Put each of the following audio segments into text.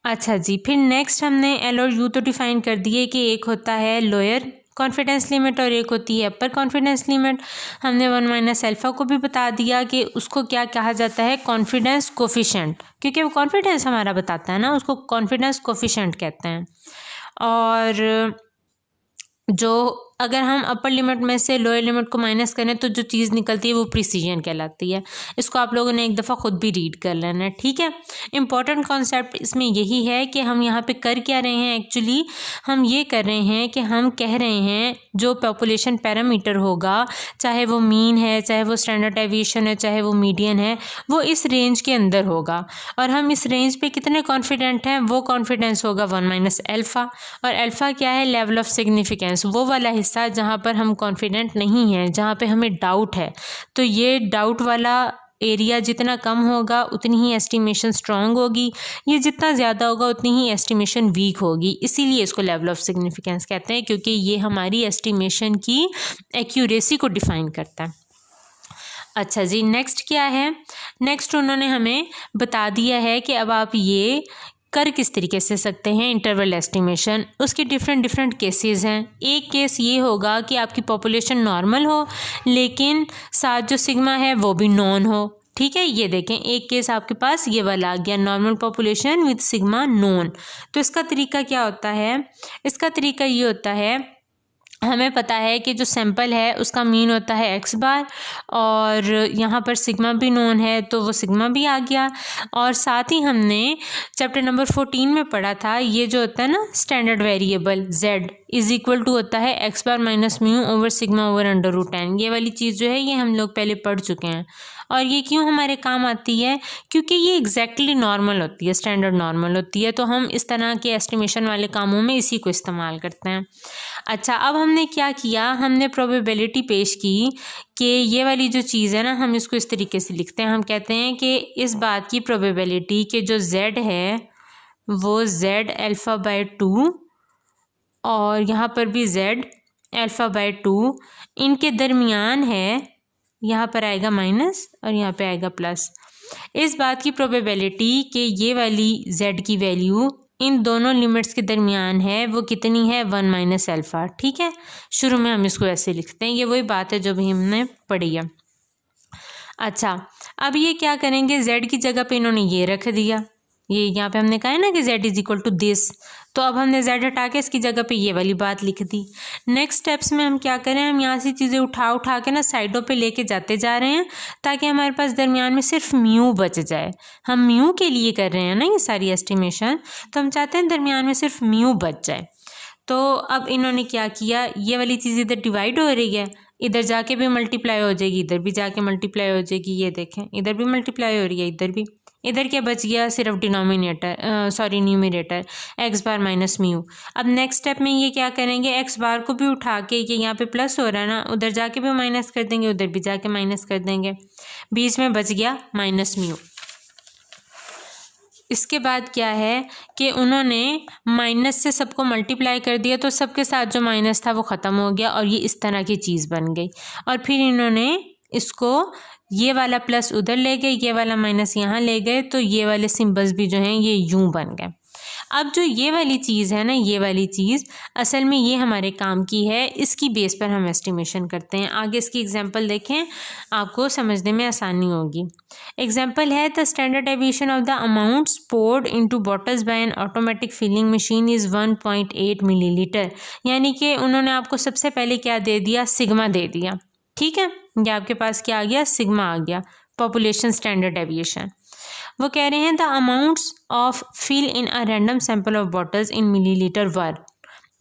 अच्छा जी, फिर नेक्स्ट हमने एल और यू तो डिफाइन कर दिए कि एक होता है लोअर कॉन्फिडेंस लिमिट और एक होती है अपर कॉन्फिडेंस लिमिट। हमने 1 माइनस अल्फ़ा को भी बता दिया कि उसको क्या कहा जाता है, कॉन्फिडेंस कोफिशेंट, क्योंकि वो कॉन्फिडेंस हमारा बताता है ना, उसको कॉन्फिडेंस कोफिशेंट कहते हैं। और जो अगर हम अपर लिमिट में से लोअर लिमिट को माइनस करें तो जो चीज़ निकलती है वो प्रिसीजन कहलाती है। इसको आप लोगों ने एक दफ़ा खुद भी रीड कर लेना है, ठीक है। इंपॉर्टेंट कॉन्सेप्ट इसमें यही है कि हम यहाँ पे कर क्या रहे हैं, एक्चुअली हम ये कर रहे हैं कि हम कह रहे हैं जो पॉपुलेशन पैरामीटर होगा, चाहे वो मीन है, चाहे वो स्टैंडर्ड डेविएशन है, चाहे वो मीडियन है, वो इस रेंज के अंदर होगा। और हम इस रेंज पे कितने कॉन्फिडेंट हैं, वो कॉन्फिडेंस होगा 1 माइनस अल्फ़ा। और अल्फ़ा क्या है, लेवल ऑफ सिग्निफिकेंस, वो वाला हिस्सा जहाँ पर हम कॉन्फिडेंट नहीं हैं, जहाँ पे हमें डाउट है। तो ये डाउट वाला एरिया जितना कम होगा उतनी ही एस्टिमेशन स्ट्रांग होगी, ये जितना ज़्यादा होगा उतनी ही एस्टिमेशन वीक होगी। इसीलिए इसको लेवल ऑफ सिग्निफिकेंस कहते हैं, क्योंकि ये हमारी एस्टिमेशन की एक्यूरेसी को डिफाइन करता है। अच्छा जी, नेक्स्ट क्या है, नेक्स्ट उन्होंने हमें बता दिया है कि अब आप ये कर किस तरीके से सकते हैं इंटरवल एस्टिमेशन। उसके डिफरेंट केसेस हैं। एक केस ये होगा कि आपकी पॉपुलेशन नॉर्मल हो लेकिन साथ जो सिग्मा है वो भी नॉन हो, ठीक है। ये देखें, एक केस आपके पास ये वाला आ गया, normal population with sigma non. तो इसका तरीका क्या होता है, इसका तरीका ये होता है, हमें पता है कि जो सैंपल है उसका मीन होता है एक्स बार, और यहाँ पर सिग्मा भी नोन है तो वो सिग्मा भी आ गया। और साथ ही हमने चैप्टर नंबर 14 में पढ़ा था, ये जो होता है ना standard variable z is equal to होता है x bar minus mu over sigma over under root n। ये वाली चीज़ जो है ये हम लोग पहले पढ़ चुके हैं। और ये क्यों हमारे काम आती है, क्योंकि ये एग्जैक्टली नॉर्मल होती है, स्टैंडर्ड नॉर्मल होती है, तो हम इस तरह के एस्टिमेशन वाले कामों में इसी को इस्तेमाल करते हैं। अच्छा, अब हमने क्या किया, हमने प्रोबेबिलिटी पेश की कि ये वाली जो चीज़ है ना, हम इसको इस तरीके से लिखते हैं, हम कहते हैं कि इस बात की प्रोबेबिलिटी कि जो z है वो z अल्फ़ा बाय 2 और यहाँ पर भी z अल्फ़ा बाय 2 इनके दरमियान है, यहाँ पर आएगा माइनस और यहाँ पे आएगा प्लस। इस बात की प्रोबेबिलिटी कि ये वाली z की वैल्यू इन दोनों लिमिट्स के दरमियान है वो कितनी है, 1 माइनस अल्फ़ा, ठीक है। शुरू में हम इसको ऐसे लिखते हैं, ये वही बात है जो भी हमने पढ़ी है। अच्छा, अब ये क्या करेंगे, z की जगह पे इन्होंने ये रख दिया, ये यहाँ पे हमने कहा है ना कि z is equal to this, तो अब हमने z हटा के इसकी जगह पे ये वाली बात लिख दी। नेक्स्ट स्टेप्स में हम क्या करें, हम यहाँ से चीज़ें उठा के ना साइडों पे लेके जाते जा रहे हैं ताकि हमारे पास दरमियान में सिर्फ म्यू बच जाए। हम म्यू के लिए कर रहे हैं ना ये सारी एस्टिमेशन, तो हम चाहते हैं दरमियान में सिर्फ म्यू बच जाए। तो अब इन्होंने क्या किया, ये वाली चीज़ इधर डिवाइड हो रही है, इधर जाके भी मल्टीप्लाई हो जाएगी, इधर भी जाके मल्टीप्लाई हो जाएगी, ये देखें इधर भी मल्टीप्लाई हो रही है, इधर भी। इधर क्या बच गया, सिर्फ denominator sorry numerator x bar minus mu. अब नेक्स्ट स्टेप में ये क्या करेंगे, एक्स बार को भी उठा के, ये यहाँ पे प्लस हो रहा है ना, उधर जाके भी माइनस कर देंगे, उधर भी जाके माइनस कर देंगे, बीच में बच गया माइनस म्यू। इसके बाद क्या है कि उन्होंने माइनस से सबको मल्टीप्लाई कर दिया, तो सबके साथ जो माइनस था वो ख़त्म हो गया और ये इस तरह की चीज़ बन गई। और फिर इन्होंने इसको ये वाला प्लस उधर ले गए, ये वाला माइनस यहाँ ले गए, तो ये वाले सिंबल्स भी जो हैं ये यूं बन गए। अब जो ये वाली चीज़ है ना, ये वाली चीज़ असल में ये हमारे काम की है, इसकी बेस पर हम एस्टिमेशन करते हैं। आगे इसकी एग्जांपल देखें, आपको समझने में आसानी होगी। एग्जांपल है, the standard deviation of the amounts poured into bottles by an automatic filling machine is 1.8 millilitre. यानी कि उन्होंने आपको सबसे पहले क्या दे दिया, सिग्मा दे दिया, ठीक है। ये आपके पास क्या आ गया, सिग्मा आ गया, पॉपुलेशन स्टैंडर्ड डेविएशन। वो कह रहे हैं the amounts of fill in a random sample of bottles in millilitre were.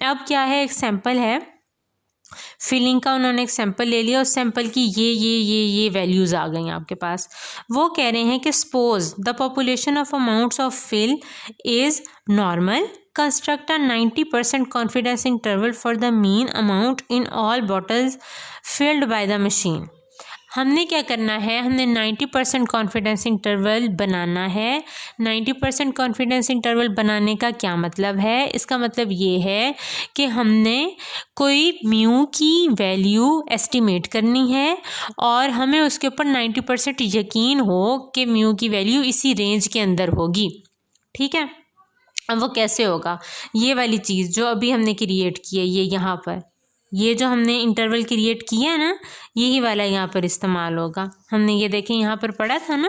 अब क्या है, एक सैंपल है फिलिंग का, उन्होंने एक सैंपल ले लिया, उस सैंपल की ये वैल्यूज़ आ गई आपके पास। वो कह रहे हैं कि suppose the population of amounts of fill is normal, construct a 90% confidence interval for the mean amount in all bottles filled by the machine. हमने क्या करना है, हमने 90% कॉन्फिडेंस इंटरवल बनाना है। 90% कॉन्फिडेंस इंटरवल बनाने का क्या मतलब है, इसका मतलब ये है कि हमने कोई म्यू की वैल्यू एस्टिमेट करनी है और हमें उसके ऊपर 90% यकीन हो कि म्यू की वैल्यू इसी रेंज के अंदर होगी, ठीक है। अब वो कैसे होगा, ये वाली चीज़ जो अभी हमने क्रिएट की है, ये यहाँ पर ये जो हमने इंटरवल क्रिएट किया है ना, यही वाला यहाँ पर इस्तेमाल होगा। हमने ये देखें यहाँ पर पढ़ा था ना,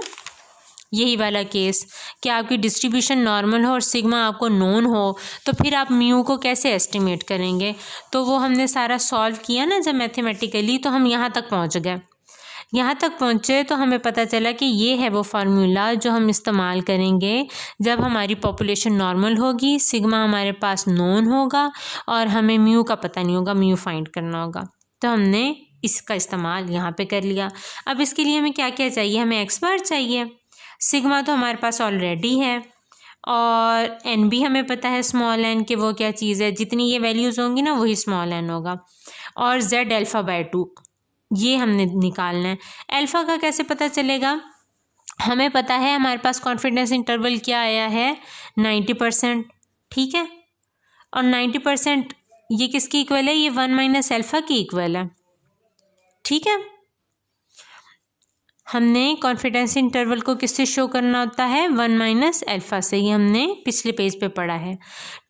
यही वाला केस कि आपकी डिस्ट्रीब्यूशन नॉर्मल हो और सिग्मा आपको नोन हो, तो फिर आप म्यू को कैसे एस्टिमेट करेंगे। तो वो हमने सारा सॉल्व किया ना जब मैथमेटिकली, तो हम यहाँ तक पहुँच गए। यहाँ तक पहुँचे तो हमें पता चला कि ये है वो फार्मूला जो हम इस्तेमाल करेंगे जब हमारी पॉपुलेशन नॉर्मल होगी, सिग्मा हमारे पास नोन होगा और हमें म्यू का पता नहीं होगा, म्यू फाइंड करना होगा। तो हमने इसका इस्तेमाल यहाँ पे कर लिया। अब इसके लिए हमें क्या क्या चाहिए, हमें एक्स बार चाहिए। सिग्मा तो हमारे पास ऑलरेडी है और एन भी हमें पता है स्मॉल एन कि वो क्या चीज़ है, जितनी ये वैल्यूज़ होंगी ना वही स्मॉल एन होगा। और जेड अल्फ़ा बाय 2 ये हमने निकालना है। अल्फ़ा का कैसे पता चलेगा, हमें पता है हमारे पास कॉन्फिडेंस इंटरवल क्या आया है 90%, ठीक है। और 90% ये किसकी इक्वल है, ये 1 माइनस अल्फ़ा की इक्वल है, ठीक है। हमने कॉन्फिडेंस इंटरवल को किससे शो करना होता है, 1 माइनस अल्फ़ा से, ये हमने पिछले पेज पे पढ़ा है,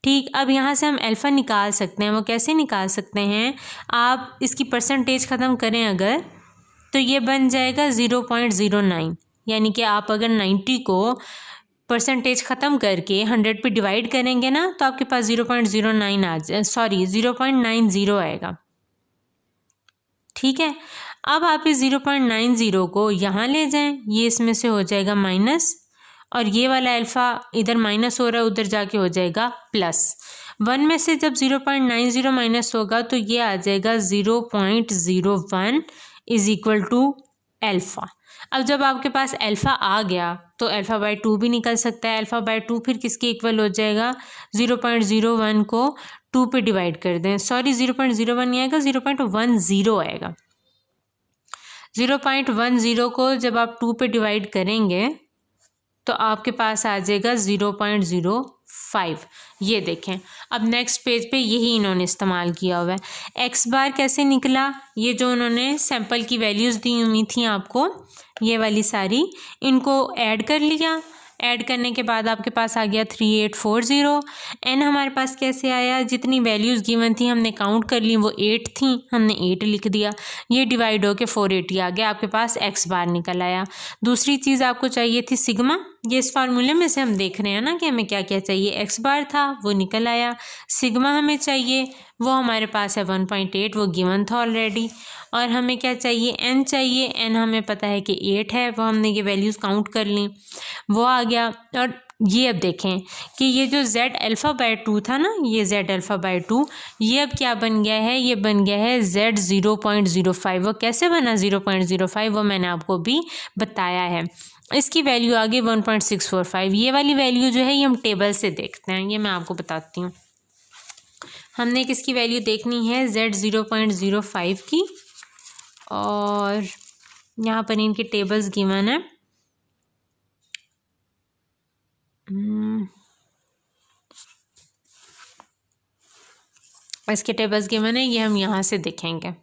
ठीक। अब यहाँ से हम अल्फ़ा निकाल सकते हैं। वो कैसे निकाल सकते हैं, आप इसकी परसेंटेज ख़त्म करें अगर, तो ये बन जाएगा 0.09, यानी कि आप अगर 90 को परसेंटेज ख़त्म करके 100 पे डिवाइड करेंगे ना, तो आपके पास 0.09 आ जाए, सॉरी 0.90 आएगा, ठीक है। अब आप इस 0.90 को यहाँ ले जाएं, ये इसमें से हो जाएगा माइनस, और ये वाला अल्फ़ा इधर माइनस हो रहा है, उधर जाके हो जाएगा प्लस। 1 में से जब 0.90 माइनस होगा तो ये आ जाएगा 0.01 इज इक्वल टू अल्फ़ा। अब जब आपके पास अल्फ़ा आ गया तो अल्फ़ा बाय 2 भी निकल सकता है। अल्फ़ा बाय 2 फिर किसके इक्वल हो जाएगा, 0.01 को 2 पे डिवाइड कर दें, सॉरी 0.01 नहीं आएगा, 0.10 आएगा। 0.10 को जब आप 2 पे डिवाइड करेंगे तो आपके पास आ जाएगा 0.05। ये देखें, अब नेक्स्ट पेज पे यही इन्होंने इस्तेमाल किया हुआ है। एक्स बार कैसे निकला, ये जो उन्होंने सैंपल की वैल्यूज़ दी हुई थी आपको, ये वाली सारी, इनको ऐड कर लिया। ऐड करने के बाद आपके पास आ गया 3840। एन हमारे पास कैसे आया, जितनी वैल्यूज़ गिवन थी हमने काउंट कर ली, वो 8 थी, हमने 8 लिख दिया। ये डिवाइड होके 480 आ गया, आपके पास एक्स बार निकल आया। दूसरी चीज़ आपको चाहिए थी सिग्मा, ये इस फार्मूले में से हम देख रहे हैं ना कि हमें क्या क्या चाहिए। एक्स बार था वो निकल आया, सिग्मा हमें चाहिए, वो हमारे पास है 1.8, वो गिवन था ऑलरेडी। और हमें क्या चाहिए, एन चाहिए, एन हमें पता है कि 8 है, वो हमने ये वैल्यूज़ काउंट कर ली, वो आ गया। और ये अब देखें कि ये जो जेड अल्फ़ा बाय 2 था ना, ये जेड अल्फ़ा बाय 2, ये अब क्या बन गया है, ये बन गया है जेड 0.05। वो कैसे बना 0.05, वो मैंने आपको भी बताया है। इसकी वैल्यू आ गई 1.645। ये वाली वैल्यू जो है ये हम टेबल से देखते हैं, ये मैं आपको बताती हूँ। हमने किसकी वैल्यू देखनी है, जेड 0.05 की, और यहाँ पर इनके टेबल्स गिवन है। इसके टेबल्स गिवन है, ये हम यहाँ से देखेंगे।